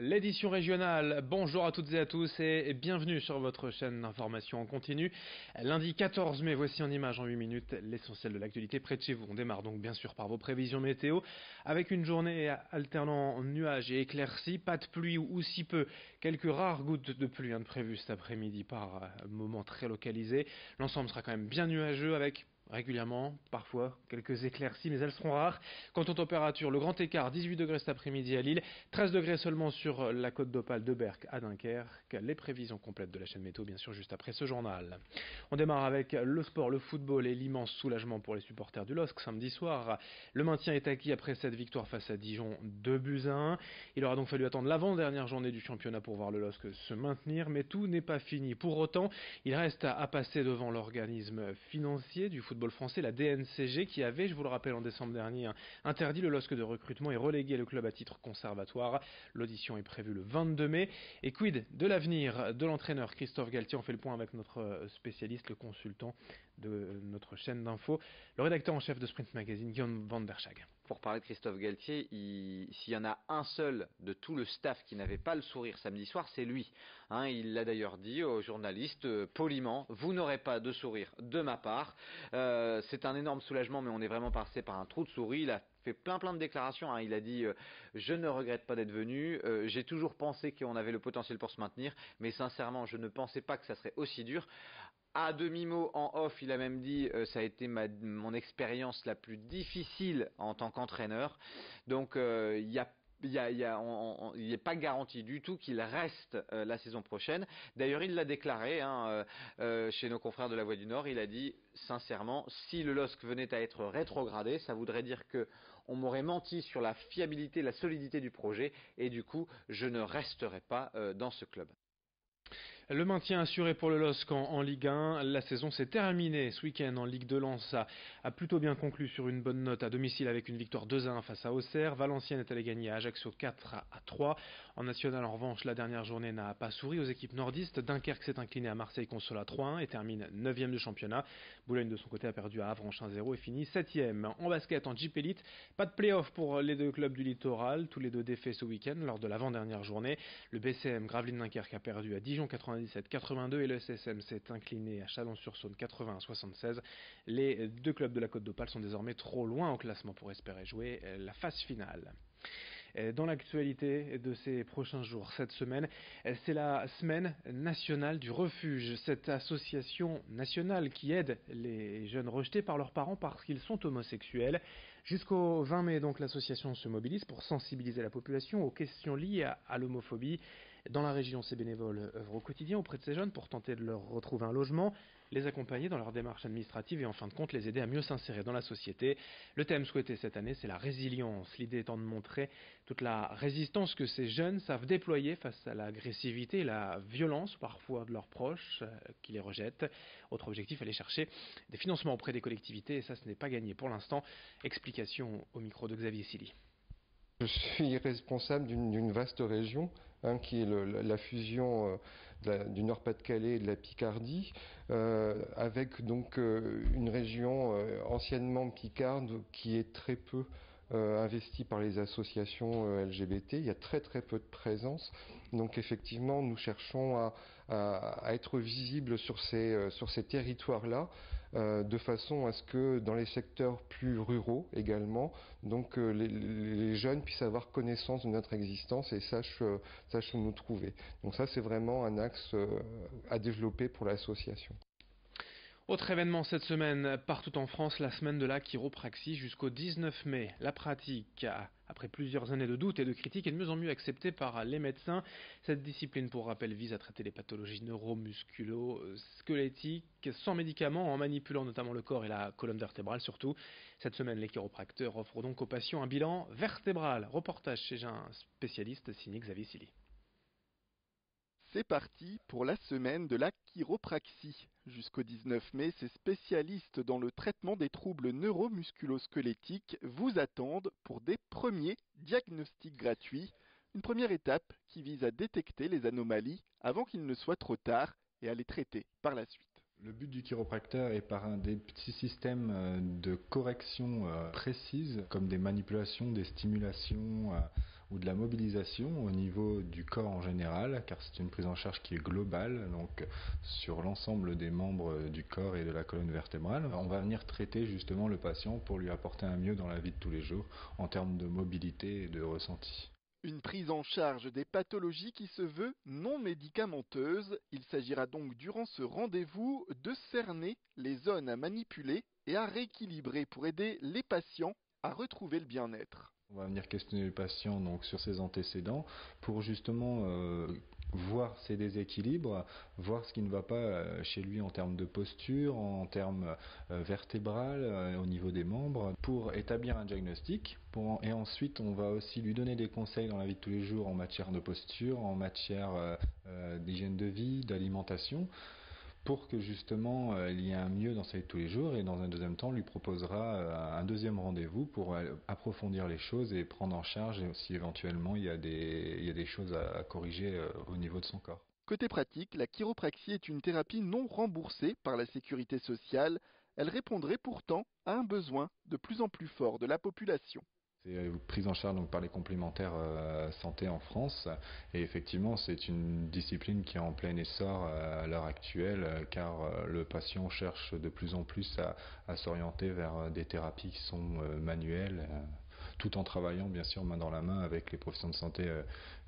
L'édition régionale, bonjour à toutes et à tous et bienvenue sur votre chaîne d'information en continu. Lundi 14 mai, voici en image en 8 minutes l'essentiel de l'actualité près de chez vous. On démarre donc bien sûr par vos prévisions météo avec une journée alternant nuages et éclaircies, pas de pluie ou si peu, quelques rares gouttes de pluie de prévues cet après-midi par moment très localisé. L'ensemble sera quand même bien nuageux avec régulièrement, parfois quelques éclaircies, mais elles seront rares. Quant aux températures, le grand écart, 18 degrés cet après-midi à Lille, 13 degrés seulement sur la côte d'Opale de Berck à Dunkerque. Les prévisions complètes de la chaîne météo, bien sûr, juste après ce journal. On démarre avec le sport, le football et l'immense soulagement pour les supporters du LOSC samedi soir. Le maintien est acquis après cette victoire face à Dijon, 2-1. Il aura donc fallu attendre l'avant-dernière journée du championnat pour voir le LOSC se maintenir, mais tout n'est pas fini. Pour autant, il reste à passer devant l'organisme financier du football français, la DNCG, qui avait, je vous le rappelle, en décembre dernier, interdit le LOSC de recrutement et relégué le club à titre conservatoire. L'audition est prévue le 22 mai. Et quid de l'avenir de l'entraîneur Christophe Galtier? On fait le point avec notre spécialiste, le consultant de notre chaîne d'infos, le rédacteur en chef de Sprint Magazine, Guillaume Van der Schag. Pour parler de Christophe Galtier, s'il y en a un seul de tout le staff qui n'avait pas le sourire samedi soir, c'est lui. Il l'a d'ailleurs dit aux journalistes poliment, vous n'aurez pas de sourire de ma part. C'est un énorme soulagement, mais on est vraiment passé par un trou de souris. Il a fait plein de déclarations. Il a dit je ne regrette pas d'être venu. J'ai toujours pensé qu'on avait le potentiel pour se maintenir, mais sincèrement, je ne pensais pas que ça serait aussi dur. À demi-mot en off, il a même dit ça a été mon expérience la plus difficile en tant qu'entraîneur. Donc il n'est pas garanti du tout qu'il reste la saison prochaine. D'ailleurs, il l'a déclaré chez nos confrères de La Voix du Nord. Il a dit sincèrement, si le LOSC venait à être rétrogradé, ça voudrait dire que on m'aurait menti sur la fiabilité, la solidité du projet, et du coup, je ne resterai pas dans ce club. Le maintien assuré pour le LOSC en Ligue 1. La saison s'est terminée ce week-end en Ligue 2. Lens a plutôt bien conclu sur une bonne note à domicile avec une victoire 2-1 face à Auxerre. Valenciennes est allé gagner à Ajaccio 4-3. En national, en revanche, la dernière journée n'a pas souri aux équipes nordistes. Dunkerque s'est incliné à Marseille-Consola 3-1 et termine 9e du championnat. Boulogne, de son côté, a perdu à Avranches 1-0 et finit 7e. En basket, en Jeep Elite, pas de play-off pour les deux clubs du littoral. Tous les deux défaits ce week-end lors de l'avant-dernière journée. Le BCM Gravelines Dunkerque a perdu à Dijon 97-82 et le SSM s'est incliné à Chalon-sur-Saône 80-76. Les deux clubs de la Côte d'Opale sont désormais trop loin au classement pour espérer jouer la phase finale. Dans l'actualité de ces prochains jours, cette semaine, c'est la semaine nationale du refuge, cette association nationale qui aide les jeunes rejetés par leurs parents parce qu'ils sont homosexuels. Jusqu'au 20 mai, donc, l'association se mobilise pour sensibiliser la population aux questions liées à l'homophobie. Dans la région, ces bénévoles œuvrent au quotidien auprès de ces jeunes pour tenter de leur retrouver un logement, les accompagner dans leur démarche administrative et en fin de compte les aider à mieux s'insérer dans la société. Le thème souhaité cette année, c'est la résilience, l'idée étant de montrer toute la résistance que ces jeunes savent déployer face à l'agressivité et la violence parfois de leurs proches qui les rejettent. Autre objectif, aller chercher des financements auprès des collectivités et ça, ce n'est pas gagné pour l'instant. Explication au micro de Xavier Silly. Je suis responsable d'une vaste région, qui est la fusion du Nord-Pas-de-Calais et de la Picardie, avec donc une région anciennement picarde qui est très peu investie par les associations LGBT. Il y a très peu de présence. Donc effectivement, nous cherchons à être visibles sur ces territoires-là, de façon à ce que dans les secteurs plus ruraux également, donc les jeunes puissent avoir connaissance de notre existence et sachent où nous trouver. Donc ça, c'est vraiment un axe à développer pour l'association. Autre événement cette semaine, partout en France, la semaine de la chiropraxie jusqu'au 19 mai. La pratique, après plusieurs années de doutes et de critiques, est de mieux en mieux acceptée par les médecins. Cette discipline, pour rappel, vise à traiter les pathologies neuromusculo-squelettiques sans médicaments, en manipulant notamment le corps et la colonne vertébrale surtout. Cette semaine, les chiropracteurs offrent donc aux patients un bilan vertébral. Reportage chez un spécialiste signé Xavier Silly. C'est parti pour la semaine de la chiropraxie. Jusqu'au 19 mai, ces spécialistes dans le traitement des troubles neuromusculo-squelettiques vous attendent pour des premiers diagnostics gratuits. Une première étape qui vise à détecter les anomalies avant qu'il ne soit trop tard et à les traiter par la suite. Le but du chiropracteur est par un des petits systèmes de correction précises, comme des manipulations, des stimulations ou de la mobilisation au niveau du corps en général, car c'est une prise en charge qui est globale, donc sur l'ensemble des membres du corps et de la colonne vertébrale. On va venir traiter justement le patient pour lui apporter un mieux dans la vie de tous les jours en termes de mobilité et de ressenti. Une prise en charge des pathologies qui se veut non médicamenteuse. Il s'agira donc durant ce rendez-vous de cerner les zones à manipuler et à rééquilibrer pour aider les patients à retrouver le bien-être. On va venir questionner le patient donc sur ses antécédents pour justement voir ses déséquilibres, voir ce qui ne va pas chez lui en termes de posture, en termes vertébral, au niveau des membres, pour établir un diagnostic. Et ensuite, on va aussi lui donner des conseils dans la vie de tous les jours en matière de posture, en matière d'hygiène de vie, d'alimentation, pour que justement il y ait un mieux dans sa vie de tous les jours, et dans un deuxième temps, on lui proposera un deuxième rendez-vous pour approfondir les choses et prendre en charge si éventuellement il y a des choses à corriger au niveau de son corps. Côté pratique, la chiropraxie est une thérapie non remboursée par la sécurité sociale. Elle répondrait pourtant à un besoin de plus en plus fort de la population. C'est prise en charge donc, par les complémentaires santé en France, et effectivement c'est une discipline qui est en plein essor à l'heure actuelle, car le patient cherche de plus en plus à s'orienter vers des thérapies qui sont manuelles, tout en travaillant bien sûr main dans la main avec les professionnels de santé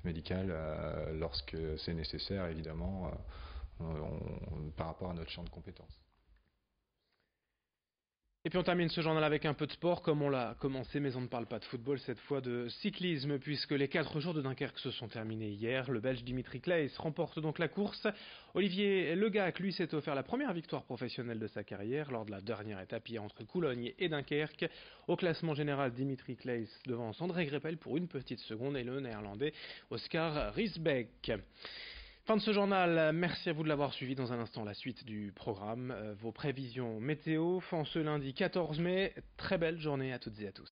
médicale lorsque c'est nécessaire évidemment par rapport à notre champ de compétences. Et puis on termine ce journal avec un peu de sport, comme on l'a commencé, mais on ne parle pas de football, cette fois de cyclisme, puisque les 4 jours de Dunkerque se sont terminés hier. Le Belge Dimitri Claes remporte donc la course. Olivier Legac, lui, s'est offert la première victoire professionnelle de sa carrière lors de la dernière étape hier entre Coulogne et Dunkerque. Au classement général, Dimitri Claes devance André Greppel pour une petite seconde et le néerlandais Oscar Riesbeck. Fin de ce journal, merci à vous de l'avoir suivi. Dans un instant, la suite du programme, vos prévisions météo, en ce lundi 14 mai. Très belle journée à toutes et à tous.